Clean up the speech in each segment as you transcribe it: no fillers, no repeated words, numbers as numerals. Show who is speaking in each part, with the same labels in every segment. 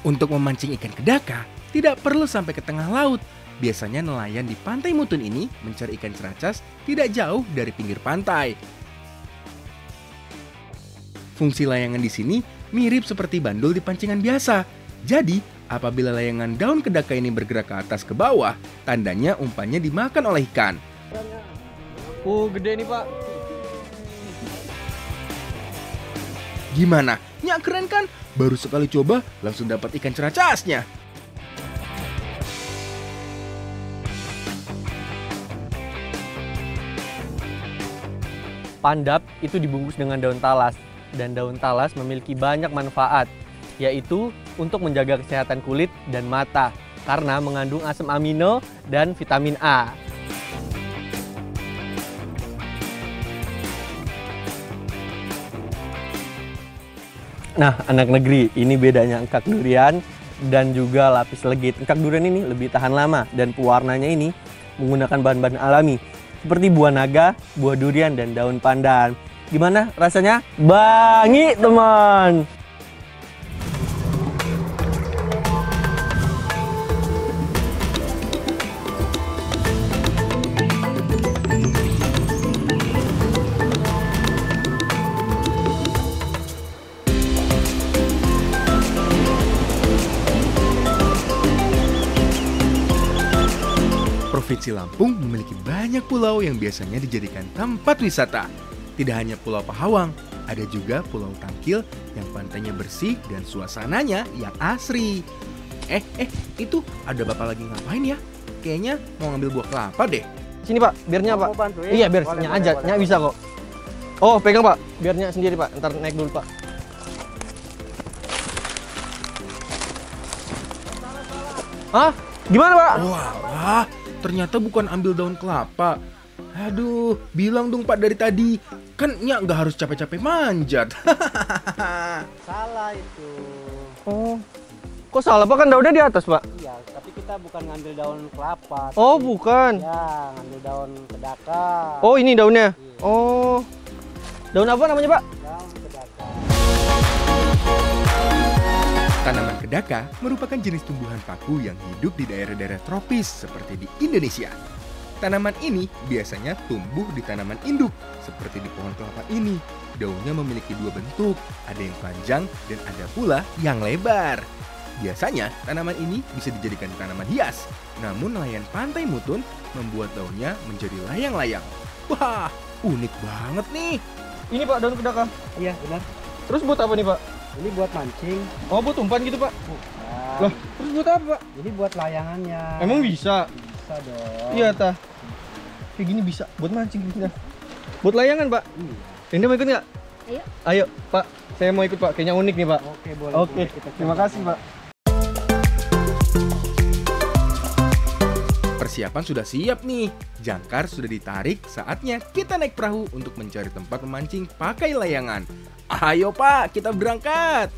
Speaker 1: Untuk memancing ikan kedaka, tidak perlu sampai ke tengah laut. Biasanya nelayan di Pantai Mutun ini mencari ikan ceracas tidak jauh dari pinggir pantai. Fungsi layangan di sini mirip seperti bandul di pancingan biasa. Jadi, apabila layangan daun kedaka ini bergerak ke atas ke bawah, tandanya umpannya dimakan oleh ikan.
Speaker 2: Gede nih, Pak.
Speaker 1: Gimana? Nyak keren kan? Baru sekali coba langsung dapat ikan ceracasnya.
Speaker 2: Pandap itu dibungkus dengan daun talas, dan daun talas memiliki banyak manfaat, yaitu untuk menjaga kesehatan kulit dan mata karena mengandung asam amino dan vitamin A. Nah, anak negeri, ini bedanya engkak durian dan juga lapis legit. Engkak durian ini lebih tahan lama dan pewarnanya ini menggunakan bahan-bahan alami seperti buah naga, buah durian, dan daun pandan. Gimana rasanya? Bangi, teman!
Speaker 1: Provinsi Lampung memiliki banyak pulau yang biasanya dijadikan tempat wisata. Tidak hanya Pulau Pahawang, ada juga Pulau Tangkil yang pantainya bersih dan suasananya yang asri. Itu ada bapak lagi ngapain ya? Kayaknya mau ngambil buah kelapa deh.
Speaker 2: Sini, Pak, biarnya, Pak.
Speaker 3: Bantuin?
Speaker 2: Iya, biar Nya aja. Nya bisa kok. Oh, pegang, Pak. Biarnya sendiri, Pak. Ntar naik dulu, Pak. Hah? Gimana, Pak?
Speaker 1: Wah, ternyata bukan ambil daun kelapa. Aduh, bilang dong Pak dari tadi. Kan Nyak nggak harus capek-capek manjat.
Speaker 3: Salah itu.
Speaker 2: Oh. Kok salah, Pak? Kan daunnya di atas, Pak.
Speaker 3: Iya, tapi kita bukan ngambil daun kelapa.
Speaker 2: Oh,
Speaker 3: tapi-
Speaker 2: bukan.
Speaker 3: Ya, ngambil daun kedaka.
Speaker 2: Oh, ini daunnya.
Speaker 3: Iya.
Speaker 2: Oh. Daun apa namanya, Pak?
Speaker 3: Daun kedaka.
Speaker 1: Tanaman kedaka merupakan jenis tumbuhan paku yang hidup di daerah-daerah tropis seperti di Indonesia. Tanaman ini biasanya tumbuh di tanaman induk, seperti di pohon kelapa ini. Daunnya memiliki dua bentuk, ada yang panjang dan ada pula yang lebar. Biasanya tanaman ini bisa dijadikan tanaman hias, namun nelayan Pantai Mutun membuat daunnya menjadi layang-layang. Wah, unik banget nih.
Speaker 2: Ini, Pak, daun kedaka.
Speaker 3: Iya, benar.
Speaker 2: Terus buat apa nih, Pak?
Speaker 3: Ini buat mancing.
Speaker 2: Oh, buat umpan gitu, Pak.
Speaker 3: Bukan.
Speaker 2: Lah, terus buat apa, Pak?
Speaker 3: Ini buat layangannya.
Speaker 2: Emang bisa?
Speaker 3: Bisa dong.
Speaker 2: Iya, tah. Kayak gini bisa buat mancing gitu. Buat layangan, Pak.
Speaker 3: Iya.
Speaker 2: Anda mau ikut nggak?
Speaker 4: Ayo.
Speaker 2: Ayo, Pak. Saya mau ikut, Pak. Kayaknya unik nih, Pak.
Speaker 3: Oke, boleh.
Speaker 2: Oke,
Speaker 3: boleh. Kita
Speaker 2: terima
Speaker 3: coba.
Speaker 2: kasih, Pak.
Speaker 1: Persiapan sudah siap nih. Jangkar sudah ditarik, saatnya kita naik perahu untuk mencari tempat memancing pakai layangan. Ayo Pak, kita berangkat.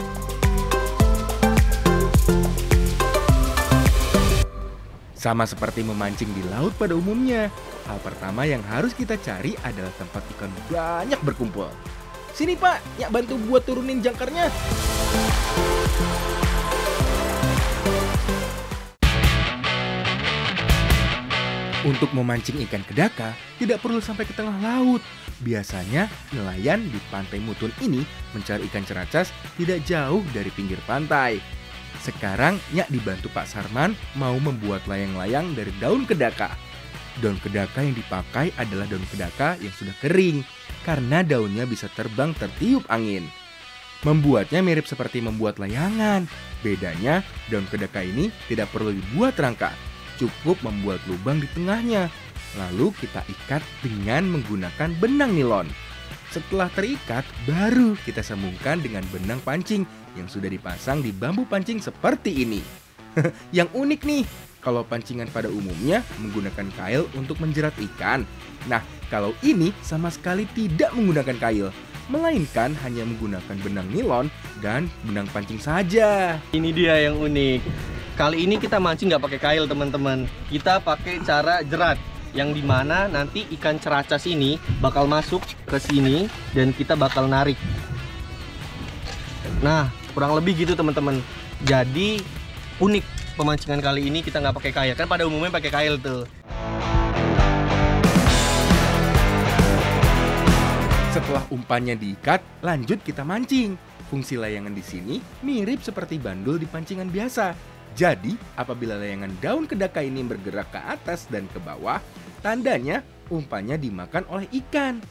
Speaker 1: Sama seperti memancing di laut pada umumnya, hal pertama yang harus kita cari adalah tempat ikan banyak berkumpul. Sini Pak, Nyak bantu buat turunin jangkarnya. Untuk memancing ikan kedaka, tidak perlu sampai ke tengah laut. Biasanya, nelayan di Pantai Mutun ini mencari ikan ceracas tidak jauh dari pinggir pantai. Sekarang, Nyak dibantu Pak Sarman mau membuat layang-layang dari daun kedaka. Daun kedaka yang dipakai adalah daun kedaka yang sudah kering, karena daunnya bisa terbang tertiup angin. Membuatnya mirip seperti membuat layangan. Bedanya, daun kedaka ini tidak perlu dibuat rangka. Cukup membuat lubang di tengahnya. Lalu kita ikat dengan menggunakan benang nilon. Setelah terikat, baru kita sambungkan dengan benang pancing yang sudah dipasang di bambu pancing seperti ini. Yang unik nih, kalau pancingan pada umumnya menggunakan kail untuk menjerat ikan. Nah, kalau ini sama sekali tidak menggunakan kail, melainkan hanya menggunakan benang nilon dan benang pancing saja.
Speaker 2: Ini dia yang unik. Kali ini kita mancing nggak pakai kail, teman-teman. Kita pakai cara jerat, yang dimana nanti ikan ceracas ini bakal masuk ke sini dan kita bakal narik. Nah, kurang lebih gitu, teman-teman. Jadi unik pemancingan kali ini kita nggak pakai kail. Kan pada umumnya pakai kail tuh.
Speaker 1: Setelah umpannya diikat, lanjut kita mancing. Fungsi layangan di sini mirip seperti bandul di pancingan biasa. Jadi, apabila layangan daun kedaka ini bergerak ke atas dan ke bawah, tandanya umpannya dimakan oleh ikan.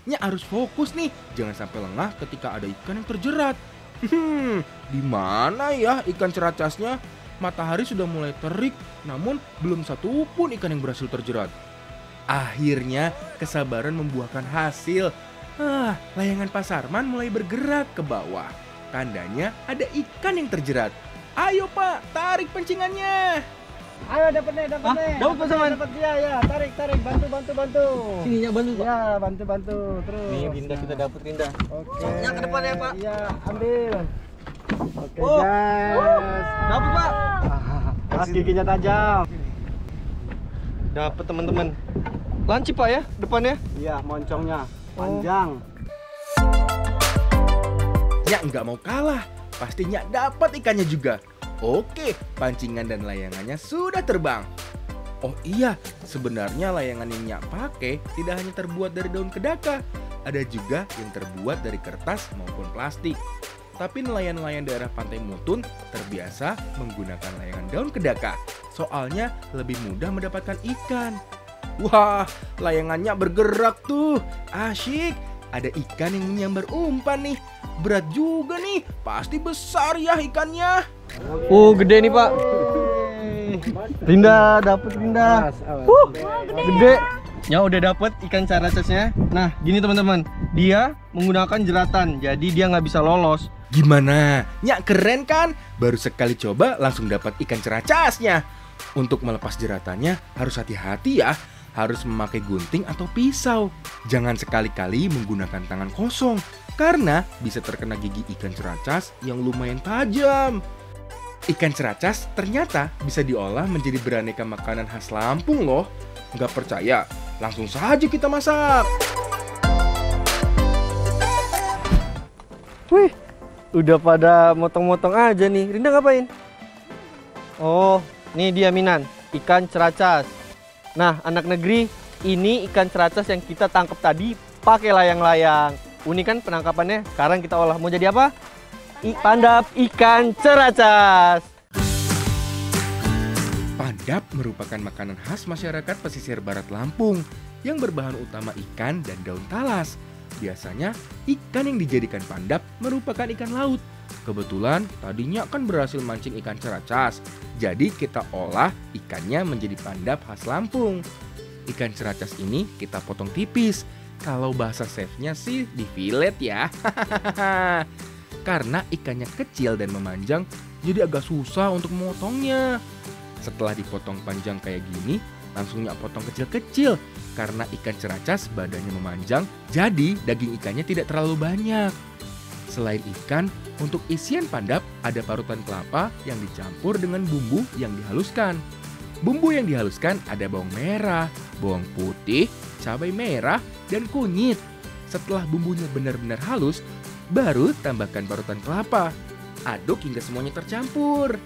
Speaker 1: Nya harus fokus nih, jangan sampai lengah ketika ada ikan yang terjerat. Di mana ya ikan ceracasnya? Matahari sudah mulai terik, namun belum satu pun ikan yang berhasil terjerat. Akhirnya, kesabaran membuahkan hasil. Layangan Pak Sarman mulai bergerak ke bawah. Tandanya ada ikan yang terjerat. Ayo Pak, tarik pancingannya.
Speaker 3: Ayo dapat nih.
Speaker 2: Dapat Pak Sarman.
Speaker 3: Dapat ya, tarik, bantu.
Speaker 2: Sininya bantu Pak.
Speaker 3: Ya, bantu terus.
Speaker 2: Nih Rinda kita dapat Rinda.
Speaker 3: Oke.
Speaker 2: Soknya ke depan ya Pak.
Speaker 3: Iya, ambil. Oke,
Speaker 2: Oh.
Speaker 3: guys.
Speaker 2: Dapat Pak.
Speaker 3: Giginya tajam.
Speaker 2: Dapat teman-teman. Lancip Pak ya depannya.
Speaker 3: Iya, moncongnya panjang.
Speaker 1: Nyak nggak mau kalah, pastinya dapat ikannya juga. Oke, pancingan dan layangannya sudah terbang. Oh iya, sebenarnya layangan yang Nyak pakai tidak hanya terbuat dari daun kedaka, ada juga yang terbuat dari kertas maupun plastik. Tapi nelayan-nelayan daerah Pantai Mutun terbiasa menggunakan layangan daun kedaka, soalnya lebih mudah mendapatkan ikan. Wah, layangannya bergerak tuh, asyik. Ada ikan yang menyambar umpan nih. Berat juga nih, pasti besar ya ikannya.
Speaker 2: Oh, gede nih Pak. Rinda, dapat Rinda. Gede. Ya udah dapat ikan caracasnya. Nah, gini teman-teman, dia menggunakan jeratan, jadi dia nggak bisa lolos.
Speaker 1: Gimana? Nyak keren kan? Baru sekali coba langsung dapat ikan ceracasnya. Untuk melepas jeratannya harus hati-hati ya. Harus memakai gunting atau pisau. Jangan sekali-kali menggunakan tangan kosong, karena bisa terkena gigi ikan ceracas yang lumayan tajam. Ikan ceracas ternyata bisa diolah menjadi beraneka makanan khas Lampung loh. Nggak percaya? Langsung saja kita masak.
Speaker 2: Wih, udah pada motong-motong aja nih. Rinda ngapain? Oh, nih dia Minan, ikan ceracas. Nah, anak negeri, ini ikan ceracas yang kita tangkap tadi pakai layang-layang. Unik kan penangkapannya? Sekarang kita olah. Mau jadi apa? Pandap ikan ceracas.
Speaker 1: Pandap merupakan makanan khas masyarakat pesisir barat Lampung yang berbahan utama ikan dan daun talas. Biasanya, ikan yang dijadikan pandap merupakan ikan laut. Kebetulan tadinya kan berhasil mancing ikan ceracas, jadi kita olah ikannya menjadi pandap khas Lampung. Ikan ceracas ini kita potong tipis. Kalau bahasa chefnya sih di filet ya. Karena ikannya kecil dan memanjang, jadi agak susah untuk memotongnya. Setelah dipotong panjang kayak gini, langsung Nyak potong kecil-kecil. Karena ikan ceracas badannya memanjang, jadi daging ikannya tidak terlalu banyak. Selain ikan, untuk isian pandap ada parutan kelapa yang dicampur dengan bumbu yang dihaluskan. Bumbu yang dihaluskan ada bawang merah, bawang putih, cabai merah, dan kunyit. Setelah bumbunya benar-benar halus, baru tambahkan parutan kelapa. Aduk hingga semuanya tercampur.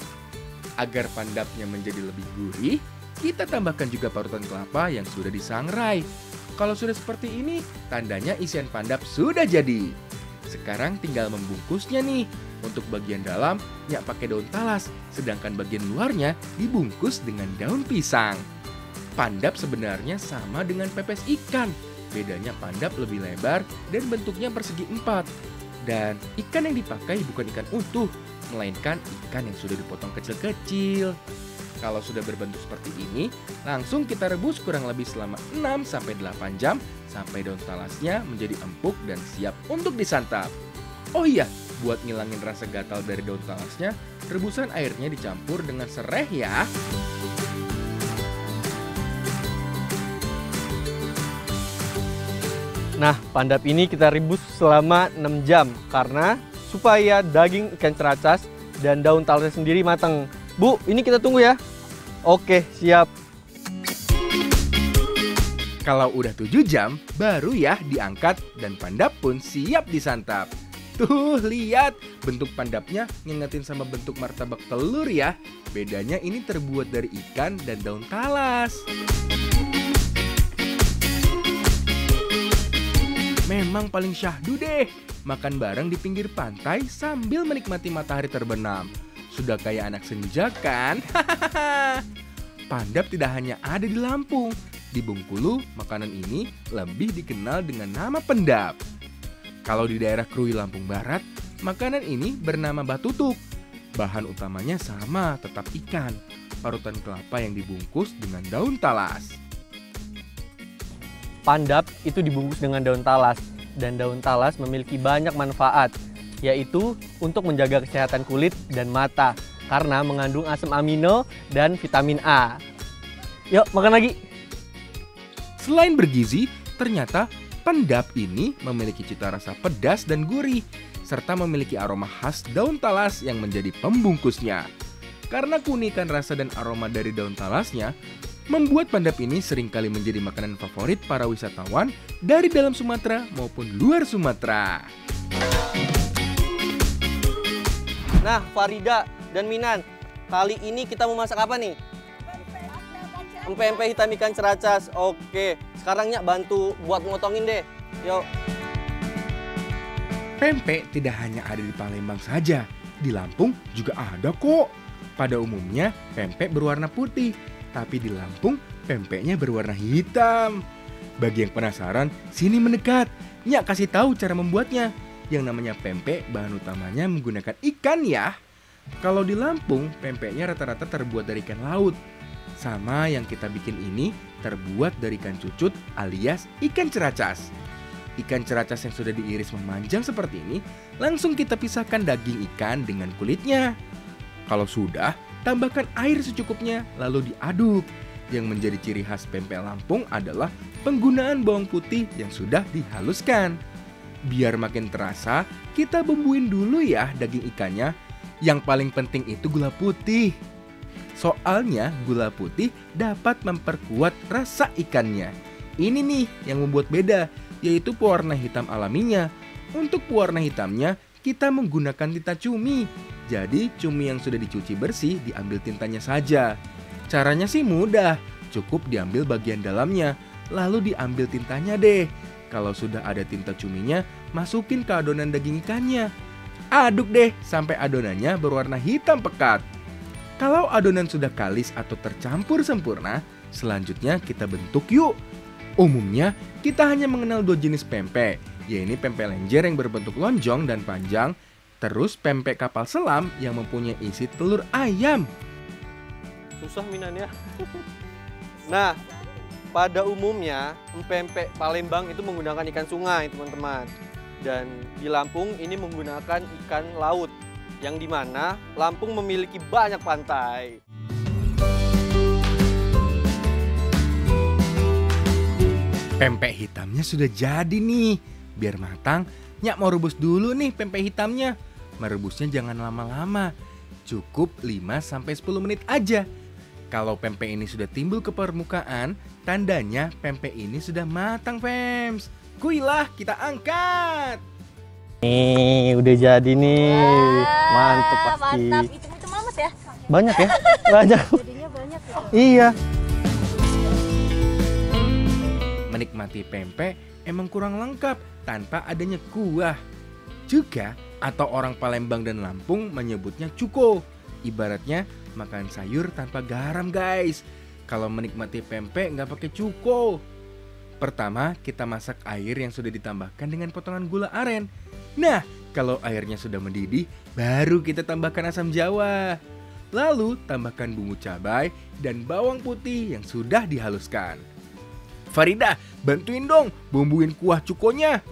Speaker 1: Agar pandapnya menjadi lebih gurih, kita tambahkan juga parutan kelapa yang sudah disangrai. Kalau sudah seperti ini, tandanya isian pandap sudah jadi. Sekarang tinggal membungkusnya nih. Untuk bagian dalam, Nyak pakai daun talas, sedangkan bagian luarnya dibungkus dengan daun pisang. Pandap sebenarnya sama dengan pepes ikan. Bedanya pandap lebih lebar dan bentuknya persegi 4. Dan ikan yang dipakai bukan ikan utuh, melainkan ikan yang sudah dipotong kecil-kecil. Kalau sudah berbentuk seperti ini, langsung kita rebus kurang lebih selama 6-8 jam sampai daun talasnya menjadi empuk dan siap untuk disantap. Oh iya, buat ngilangin rasa gatal dari daun talasnya, rebusan airnya dicampur dengan sereh ya.
Speaker 2: Nah, pandap ini kita rebus selama 6 jam karena supaya daging ikan ceracas dan daun talasnya sendiri matang. Bu, ini kita tunggu ya. Oke, siap.
Speaker 1: Kalau udah 7 jam, baru ya diangkat dan pandap pun siap disantap. Tuh, lihat bentuk pandapnya ngingetin sama bentuk martabak telur ya. Bedanya ini terbuat dari ikan dan daun talas. Memang paling syahdu deh, makan bareng di pinggir pantai sambil menikmati matahari terbenam. Sudah kayak anak senja kan? Pandap tidak hanya ada di Lampung. Di Bengkulu, makanan ini lebih dikenal dengan nama pendap. Kalau di daerah Krui Lampung Barat, makanan ini bernama batutuk. Bahan utamanya sama, tetap ikan, parutan kelapa yang dibungkus dengan daun talas.
Speaker 2: Pandap itu dibungkus dengan daun talas, dan daun talas memiliki banyak manfaat, yaitu untuk menjaga kesehatan kulit dan mata, karena mengandung asam amino dan vitamin A. Yuk, makan lagi!
Speaker 1: Selain bergizi, ternyata pendap ini memiliki cita rasa pedas dan gurih, serta memiliki aroma khas daun talas yang menjadi pembungkusnya. Karena keunikan rasa dan aroma dari daun talasnya, membuat pendap ini seringkali menjadi makanan favorit para wisatawan dari dalam Sumatera maupun luar Sumatera.
Speaker 2: Nah, Farida dan Minan, kali ini kita mau masak apa nih? Empe-empe hitam ikan ceracas. Oke, sekarang Nyak bantu buat ngotongin deh. Yuk.
Speaker 1: Pempek tidak hanya ada di Palembang saja, di Lampung juga ada kok. Pada umumnya, pempek berwarna putih, tapi di Lampung, pempeknya berwarna hitam. Bagi yang penasaran, sini mendekat. Nyak kasih tahu cara membuatnya. Yang namanya pempek, bahan utamanya menggunakan ikan ya. Kalau di Lampung, pempeknya rata-rata terbuat dari ikan laut. Sama yang kita bikin ini terbuat dari ikan cucut alias ikan ceracas. Ikan ceracas yang sudah diiris memanjang seperti ini, langsung kita pisahkan daging ikan dengan kulitnya. Kalau sudah, tambahkan air secukupnya lalu diaduk. Yang menjadi ciri khas pempek Lampung adalah penggunaan bawang putih yang sudah dihaluskan. Biar makin terasa, kita bumbuin dulu ya daging ikannya. Yang paling penting itu gula putih. Soalnya gula putih dapat memperkuat rasa ikannya. Ini nih yang membuat beda, yaitu pewarna hitam alaminya. Untuk pewarna hitamnya, kita menggunakan tinta cumi. Jadi cumi yang sudah dicuci bersih diambil tintanya saja. Caranya sih mudah, cukup diambil bagian dalamnya, lalu diambil tintanya deh. Kalau sudah ada tinta cuminya, masukin ke adonan daging ikannya. Aduk deh sampai adonannya berwarna hitam pekat. Kalau adonan sudah kalis atau tercampur sempurna, selanjutnya kita bentuk yuk. Umumnya, kita hanya mengenal dua jenis pempek, yaitu pempek lenjer yang berbentuk lonjong dan panjang, terus pempek kapal selam yang mempunyai isi telur ayam.
Speaker 2: Susah Minan ya. Nah, pada umumnya empek-empek Palembang itu menggunakan ikan sungai, teman-teman. Dan di Lampung ini menggunakan ikan laut, yang dimana Lampung memiliki banyak pantai.
Speaker 1: Pempek hitamnya sudah jadi nih. Biar matang, Nyak mau rebus dulu nih pempek hitamnya. Merebusnya jangan lama-lama, cukup 5-10 menit aja. Kalau pempek ini sudah timbul ke permukaan, tandanya pempek ini sudah matang, Fems. Kuilah, kita angkat.
Speaker 2: Nih, udah jadi nih.
Speaker 4: Wah,
Speaker 2: Mantap pasti.
Speaker 4: Mantap, hitam-hitam amat ya.
Speaker 2: Banyak ya? Banyak.
Speaker 4: Jadinya banyak ya.
Speaker 2: Iya.
Speaker 1: Menikmati pempek emang kurang lengkap tanpa adanya kuah. Juga, atau orang Palembang dan Lampung menyebutnya cuko. Ibaratnya makan sayur tanpa garam, guys. Kalau menikmati pempek nggak pakai cuko. Pertama, kita masak air yang sudah ditambahkan dengan potongan gula aren. Nah, kalau airnya sudah mendidih, baru kita tambahkan asam jawa. Lalu, tambahkan bumbu cabai dan bawang putih yang sudah dihaluskan. Farida, bantuin dong bumbuin kuah cukonya.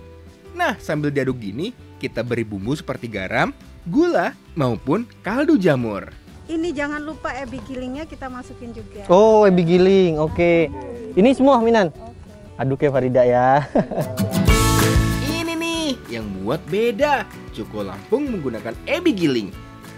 Speaker 1: Nah, sambil diaduk gini, kita beri bumbu seperti garam, gula, maupun kaldu jamur.
Speaker 5: Ini jangan lupa ebi gilingnya kita masukin juga.
Speaker 2: Oh, ebi giling. Oke. Ini semua Minan. Aduk ya Farida ya.
Speaker 1: Ini nih yang buat beda. Cuko Lampung menggunakan ebi giling.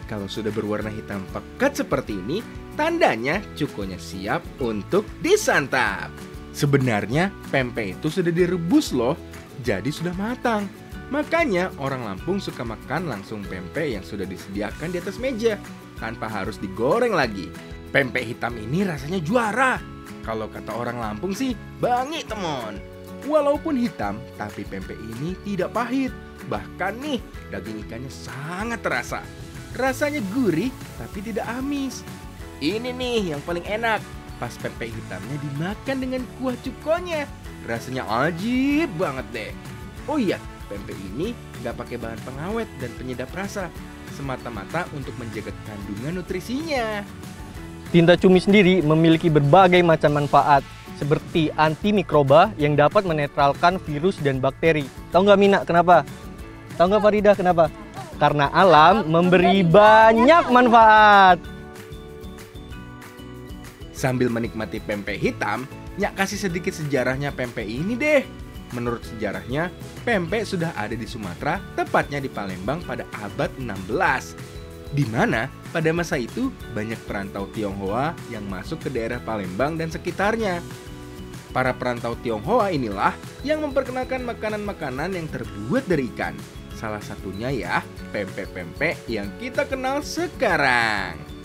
Speaker 1: Kalau sudah berwarna hitam pekat seperti ini, tandanya cukonya siap untuk disantap. Sebenarnya pempek itu sudah direbus loh, jadi sudah matang. Makanya orang Lampung suka makan langsung pempek yang sudah disediakan di atas meja, tanpa harus digoreng lagi. Pempek hitam ini rasanya juara. Kalau kata orang Lampung sih, bangi temon. Walaupun hitam, tapi pempek ini tidak pahit. Bahkan nih, daging ikannya sangat terasa. Rasanya gurih, tapi tidak amis. Ini nih yang paling enak. Pas pempek hitamnya dimakan dengan kuah cukonya. Rasanya ajib banget deh. Oh iya, pempek ini nggak pakai bahan pengawet dan penyedap rasa. Semata-mata untuk menjaga kandungan nutrisinya.
Speaker 2: Tinta cumi sendiri memiliki berbagai macam manfaat, seperti antimikroba yang dapat menetralkan virus dan bakteri. Tahu nggak Mina kenapa? Tahu nggak Farida kenapa? Karena alam memberi banyak manfaat.
Speaker 1: Sambil menikmati pempek hitam, Nyak kasih sedikit sejarahnya pempek ini deh. Menurut sejarahnya, pempek sudah ada di Sumatera, tepatnya di Palembang pada abad 16. Di mana pada masa itu banyak perantau Tionghoa yang masuk ke daerah Palembang dan sekitarnya. Para perantau Tionghoa inilah yang memperkenalkan makanan-makanan yang terbuat dari ikan. Salah satunya ya, pempek-pempek yang kita kenal sekarang.